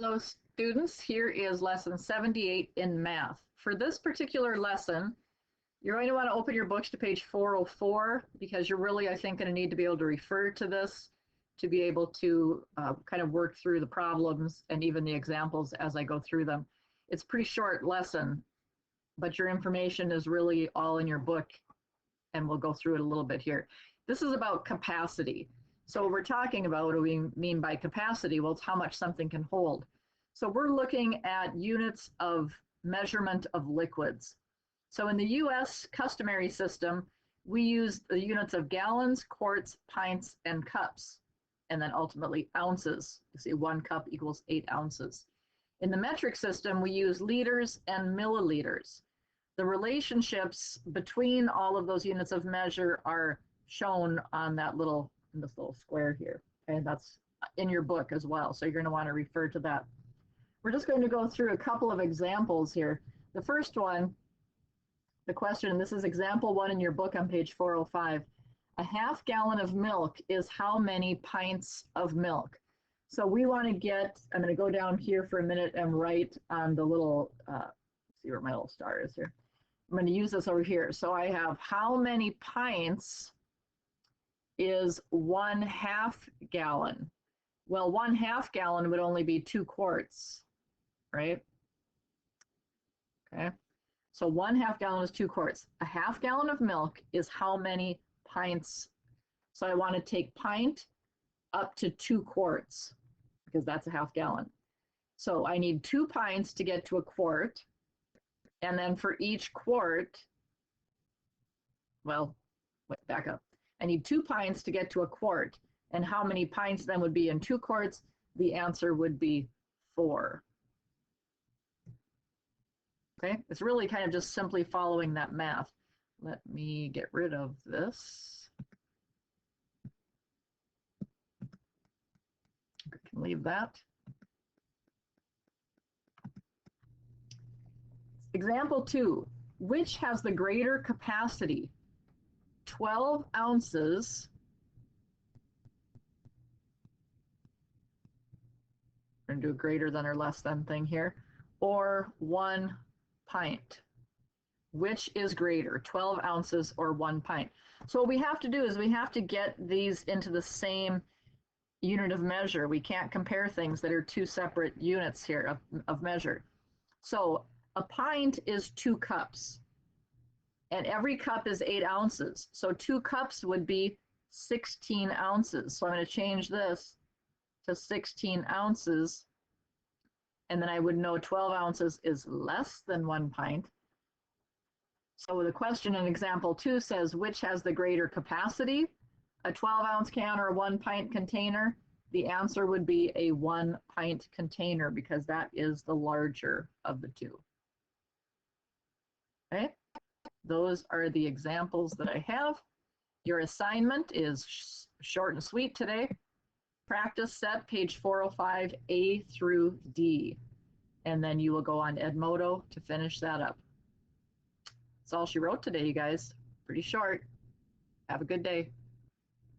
Hello students, here is lesson 78 in math. For this particular lesson, you're going to want to open your books to page 404 because you're really, I think, going to need to be able to refer to this to be able to kind of work through the problems and even the examples as I go through them. It's a pretty short lesson, but your information is really all in your book, and we'll go through it a little bit here. This is about capacity. So what we're talking about, what do we mean by capacity? Well, it's how much something can hold. So we're looking at units of measurement of liquids. So in the US customary system, we use the units of gallons, quarts, pints, and cups, and then ultimately ounces. You see 1 cup equals 8 ounces. In the metric system, we use liters and milliliters. The relationships between all of those units of measure are shown on that little in this little square here, and that's in your book as well, so you're going to want to refer to that. We're just going to go through a couple of examples here. The first one, the question, and this is example 1 in your book on page 405. A half gallon of milk is how many pints of milk? So we want to get, I'm going to go down here for a minute and write on the little, see where my little star is here. I'm going to use this over here. So I have how many pints is 1/2 gallon. Well, 1/2 gallon would only be 2 quarts, right? Okay, so 1/2 gallon is 2 quarts. A half gallon of milk is how many pints? So I want to take pint up to 2 quarts because that's a half gallon. So I need 2 pints to get to a quart, and then for each quart, well, wait, back up. I need 2 pints to get to a quart. And how many pints then would be in 2 quarts? The answer would be 4. Okay, it's really kind of just simply following that math. Let me get rid of this. I can leave that. Example 2, which has the greater capacity? 12 ounces, we're going to do a greater than or less than thing here, or 1 pint. Which is greater, 12 ounces or 1 pint? So what we have to do is we have to get these into the same unit of measure. We can't compare things that are 2 separate units here of measure. So a pint is 2 cups. And every cup is 8 ounces. So 2 cups would be 16 ounces. So I'm going to change this to 16 ounces. And then I would know 12 ounces is less than 1 pint. So the question in example 2 says, which has the greater capacity? A 12-ounce can or a 1 pint container? The answer would be a 1 pint container because that is the larger of the 2. Okay? Those are the examples that I have. Your assignment is short and sweet today. Practice set, page 405, A through D. And then you will go on Edmodo to finish that up. That's all she wrote today, you guys. Pretty short. Have a good day.